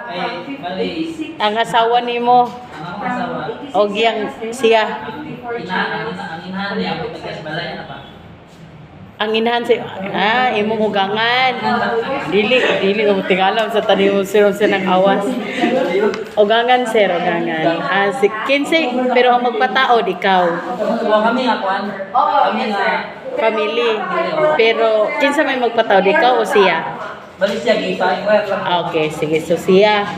Ay, bali, Ang asawa nimo ang akong asawa, og yang siya. ang inahan niya, ako tagas balay na pa. Ang inahan si imong ugangan. Dili ko tingalam sa tanim sir ng awas. Ugangan sir, ugangan. Si 15 pero ang magpataod ikaw. Kuha kami nga, kuhan. Kami nga, Family. Pero kinsa may magpataod ikaw o siya? bali siya, gita, Okay, sige. So siya.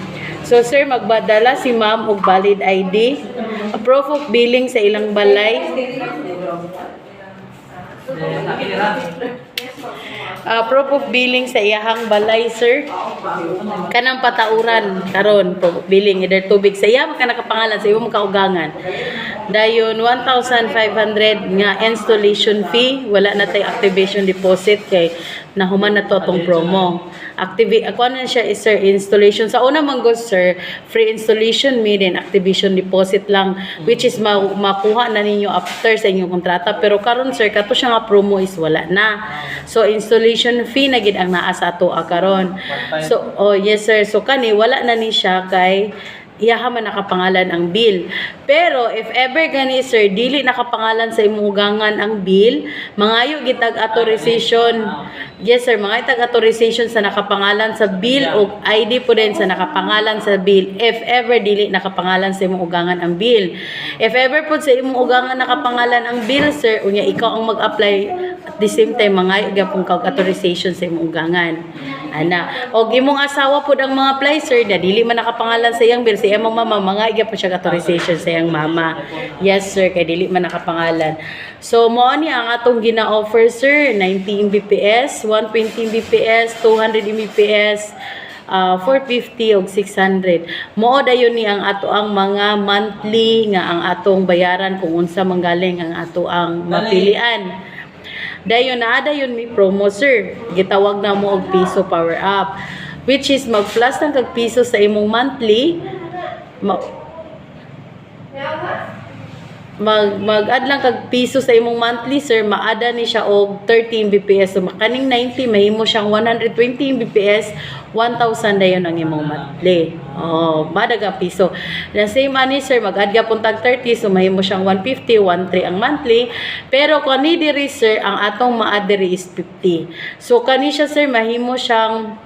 So sir, magbadala si ma'am og valid ID, a proof of billing sa ilang balay, proof of billing sa iyahang balay, sir. Kanang patauran karon proof of billing either tubig sa iya ka nakapangalan sa imo kaugangan. Dayon 1,500 nga installation fee, wala na tay activation deposit kay nahuman na to atong promo. Ako na siya is sir installation sa una man go sir, free installation me then activation deposit lang which is makuha na ninyo after sa inyong kontrata, pero karon sir kato siya nga promo is wala na. So installation fee na gid ang naa sa ato karon. So yes sir, so kani wala na ni siya kay iyaha man nakapangalan ang bill. Pero if ever gani sir dili nakapangalan sa imong ugangan ang bill, mangayo gitag authorization. Yes sir, mangayo tag authorization sa nakapangalan sa bill o ID po din sa nakapangalan sa bill. If ever dili nakapangalan sa imong ugangan ang bill. If ever po sa imong ugangan nakapangalan ang bill sir, unya ikaw ang mag-apply at the same time mangayo gyapon kag authorization sa imong ugangan. Ana, og imong asawa pud ang mga apply sir na dili man nakapangalan sa iyang bill, sa iyang mama mga gyapon siya authorization sa iyang mama. Yes sir, kay dili man nakapangalan. So mo ni ang atong gina-offer sir, 90 Mbps, 120 Mbps, 200 Mbps, 450 og 600. Mao dayon ni ang ato ang mga monthly nga ang atong bayaran kung unsa manggaling ang ato ang mapilian. Dayon na dayon mi promo sir. Gitawag na mo og piso power up, which is mag-plus ng kag piso sa imong monthly. Mag-add lang kag piso sa imong monthly sir, maada ni siya og 30 Mbps. So makaning 90 mahimo siyang 120 Mbps, 1,000 dayon ang imong monthly. Madaga piso. The same ani sir, mag-add gyapon tag 30 so mahimo siyang 150, 13 ang monthly. Pero kani diri sir, ang atong ma-add diri is 50. So kani siya sir, mahimo siyang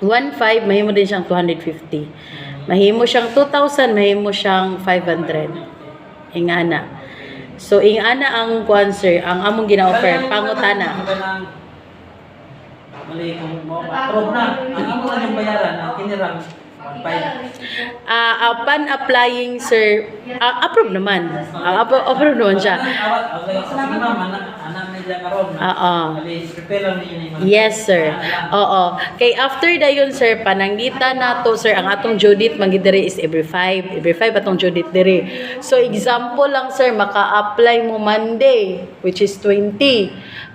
15, mahimo din siyang 250. Mahimo siyang 2,000, mahimo siyang 500. Ingana. So ingana ang kuan sir, ang among gina-offer pangutana. Mali kung mo approve na. Ang amo lang yung bayaran, ang kinirang 1.5. Upon applying sir, approve naman. Approve naman siya. Sige ma'am, anak medya karon. Mali, prepare lang ninyo ni ma'am. Yes sir. Oo. Kay after dayon sir, pananggita nato sir, ang atong due date magidiri is every 5. Every 5 atong due date diri. So example lang sir, maka-apply mo Monday which is 20.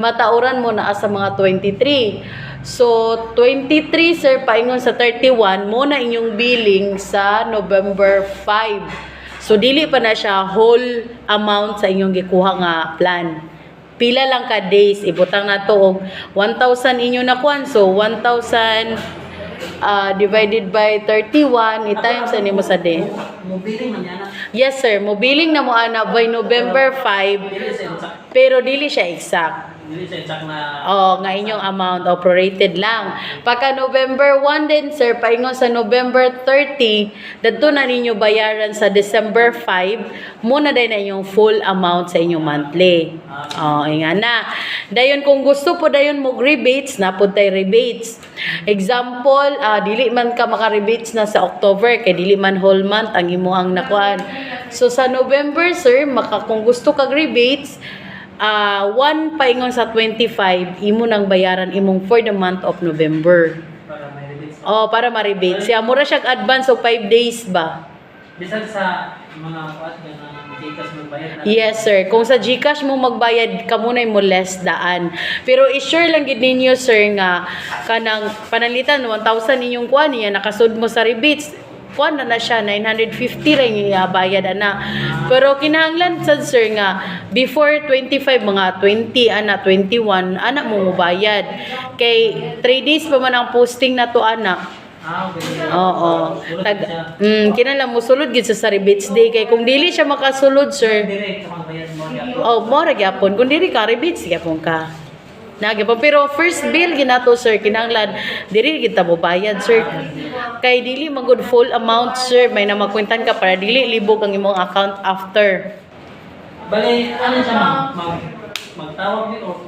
Matauran mo na sa mga 23. So 23 sir, paingon sa 31 mo na inyong billing sa November 5. So dili pa na siya whole amount sa inyong gikuha nga plan. Pila lang ka days, ibutang na to og 1,000 inyo na kuan. So 1,000 divided by 31 i-times ani mo sa day. Mobiling man yan. Yes sir, mobiling na mo ana by November 5 pero dili siya exact. Dili sa exact na Nga inyong amount o prorated lang. Pagka November 1 din sir, paingon sa November 30, dadto na ninyo bayaran sa December 5, muna din na inyong full amount sa inyong monthly. Inga na. Dayon kung gusto po dayon mo rebates, napod tay rebates. Example, dili man ka maka-rebates na sa October kay dili man whole month ang imuhang nakuan. So sa November sir, kung gusto kag rebates, 1 paingon sa 25 imo nang bayaran imong for the month of November. para may rebates. Para ma-rebate siya. Mura siya advance so 5 days ba? Bisan sa mga kuat nga Gcash magbayad na. Yes sir. Kung sa GCash mo magbayad, kamunay mo less daan. Pero i-sure lang gid ninyo sir nga kanang panalitan 1,000 inyong kuan niya nakasud mo sa rebates. Kuan na siya 950 rin yung bayad ana. Pero kinahanglan sad sir nga before 25 mga 20 ana 21 ana mo bayad. Kay 3 days pa man ang posting na to ana. Okay. Oo. Sulod siya. Kinala mo sulod gid sa rebates day kay kung dili siya makasulod sir. Direct sa mga bayad mo niya. Oh, mo ra gyapon kung dili ka rebates gyapon ka. Nagyapon pero first bill ginato sir kinahanglan dili kita mo bayad sir. Kay dili magud full amount sir may namakwentan ka para dili libog ang imong account after. Bali, ano siya ma'am? Magtawag dito o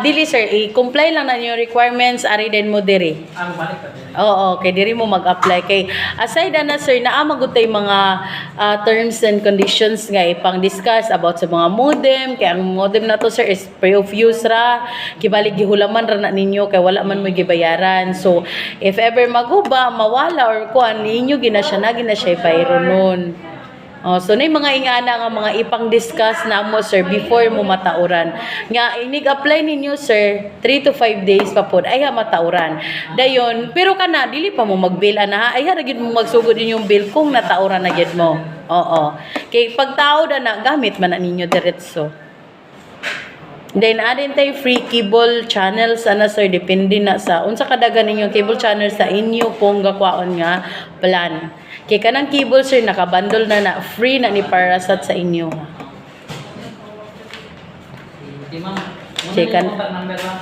Dili sir, i-comply lang na yung requirements ari din mo diri. balik ka din. Oo, kay diri mo mag-apply kay aside na sir naa magud tay mga terms and conditions nga ipang discuss about sa mga modem kay ang modem na to sir is free of use ra kibalik gihulaman ra na ninyo kay wala man mo gibayaran. So if ever maguba mawala or kuan ninyo gina siya bayro nun. So na mga ingana nga mga ipang-discuss na mo sir before mo matauran. Nga inig-apply ninyo sir 3 to 5 days pa pod ay matauran. Dayon, pero kana dili pa mo mag-bill ana ay ra gyud mo magsugod yung bill kung natauran na gyud mo. Oo. Kay pagtao na gamit man na ninyo diretso. Then adin tay free cable channels ana sir depende na sa unsa kadagan ninyong cable channel sa inyo kung gakwaon nga plan. Kay kanang cable sir nakabundle na free na ni Parasat sa inyo. Sige ma'am. Chicken. Contact number lang.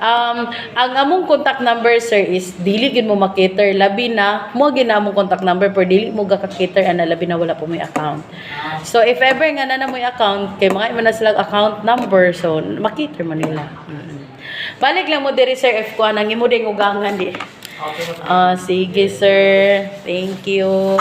Ang among contact number sir is dili gid mo makater labi na mo ginamong contact number per dili mo gaka-cater ana labi na wala po may account. So if ever nga na mo account kay mga man na sila account number so makater man nila. Balik lang mo diri sir if kuan ang imo ding ugangan di. Okay. Sige sir. Thank you.